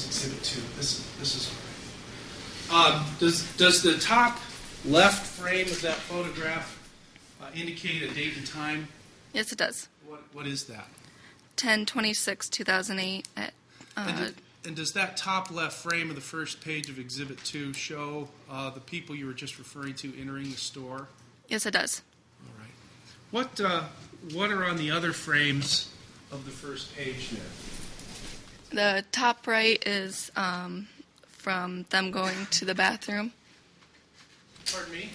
is Exhibit 2. This is all right. Does the top left frame of that photograph indicate a date and time? Yes, it does. What is that? 10/26/2008. And does that top left frame of the first page of Exhibit 2 show the people you were just referring to entering the store? Yes, it does. All right. What are on the other frames of the first page there? The top right is from them going to the bathroom. Pardon me?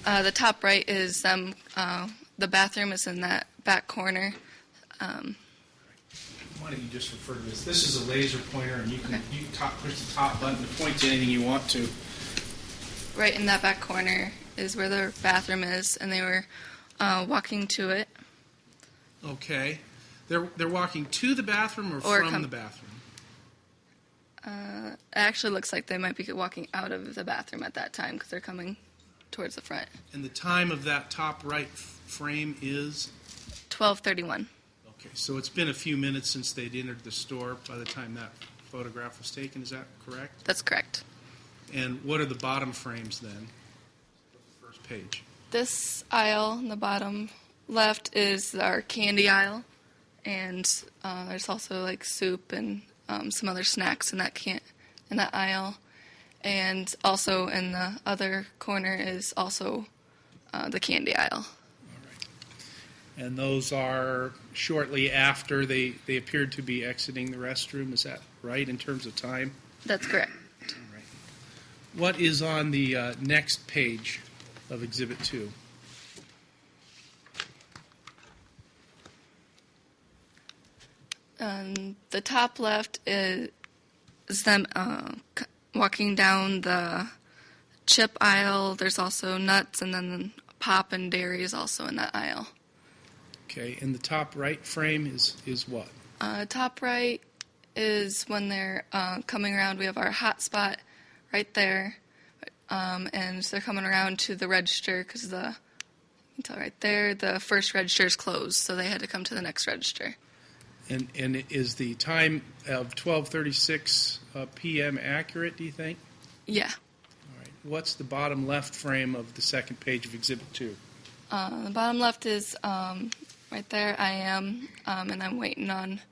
The top right is them. The bathroom is in that back corner. Why don't you just refer to this? This is a laser pointer, and you can push the top button to point to anything you want to. Right in that back corner is where the bathroom is, and they were walking to it. Okay. They're walking to the bathroom or from the bathroom? It actually looks like they might be walking out of the bathroom at that time because they're coming towards the front. And the time of that top right frame is? 12:31. Okay, so it's been a few minutes since they'd entered the store by the time that photograph was taken. Is that correct? That's correct. And what are the bottom frames then? The first page. This aisle in the bottom left is our candy aisle, and there's also like soup and some other snacks in that aisle. And also in the other corner is also the candy aisle. And those are shortly after they appeared to be exiting the restroom. Is that right in terms of time? That's correct. All right. What is on the next page of Exhibit 2? The top left is them walking down the chip aisle. There's also nuts, and then pop and dairy is also in that aisle. Okay, and the top right frame is what? Top right is when they're coming around. We have our hot spot right there, and they're coming around to the register because you can tell right there the first register is closed, so they had to come to the next register. And is the time of 12:36 p.m. accurate, do you think? Yeah. All right. What's the bottom left frame of the second page of Exhibit 2? The bottom left is right there. I am, and I'm waiting on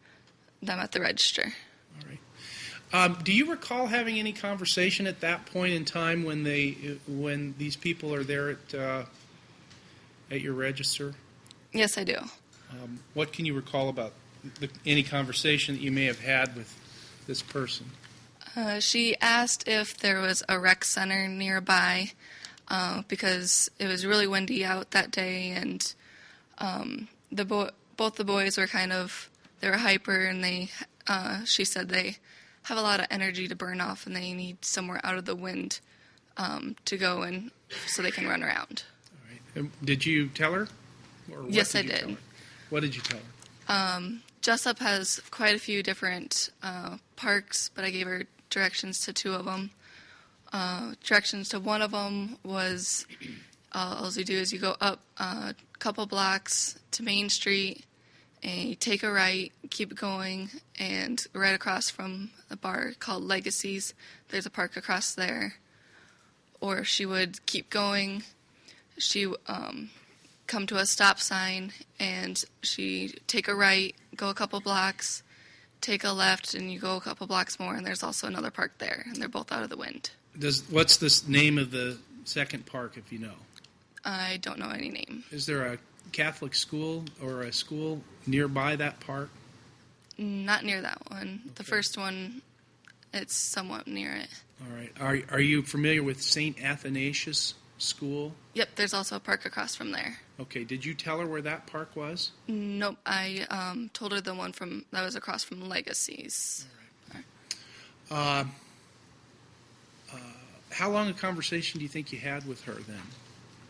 them at the register. All right. Do you recall having any conversation at that point in time when these people are there at your register? Yes, I do. What can you recall about any conversation that you may have had with this person? She asked if there was a rec center nearby because it was really windy out that day, and both the boys were they were hyper, and she said they have a lot of energy to burn off, and they need somewhere out of the wind to go and so they can run around. All right. And did you tell her? Yes, I did. What did you tell her? Jesup has quite a few different parks, but I gave her directions to two of them. Directions to one of them was all you do is you go up a couple blocks to Main Street, and you take a right, keep going, and right across from a bar called Legacies, there's a park across there. Or she would keep going. She come to a stop sign, and she take a right, go a couple blocks, take a left, and you go a couple blocks more, and there's also another park there, and they're both out of the wind. What's the name of the second park, if you know? I don't know any name. Is there a Catholic school or a school nearby that park? Not near that one. Okay. The first one, it's somewhat near it. All right. Are you familiar with St. Athanasius School? Yep, there's also a park across from there. Okay, did you tell her where that park was? Nope, I told her the one that was across from Legacies. All right. How long a conversation do you think you had with her then?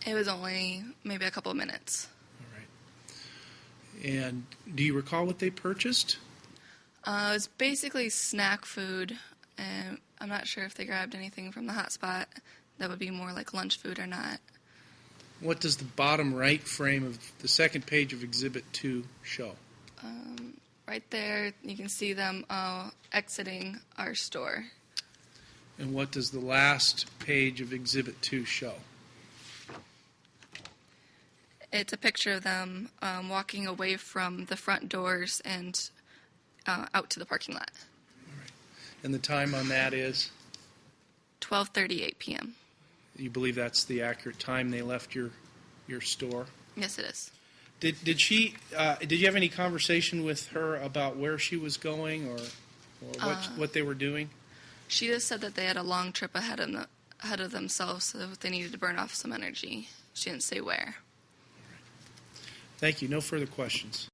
It was only maybe a couple of minutes. All right. And do you recall what they purchased? It was basically snack food, and I'm not sure if they grabbed anything from the hot spot that would be more like lunch food or not. What does the bottom right frame of the second page of Exhibit 2 show? right there, you can see them exiting our store. And what does the last page of Exhibit 2 show? It's a picture of them walking away from the front doors and out to the parking lot. And the time on that is? 12:38 p.m. You believe that's the accurate time they left your store? Yes, it is. Did she? Did you have any conversation with her about where she was going or what they were doing? She just said that they had a long trip ahead of themselves, so they needed to burn off some energy. She didn't say where. Thank you. No further questions.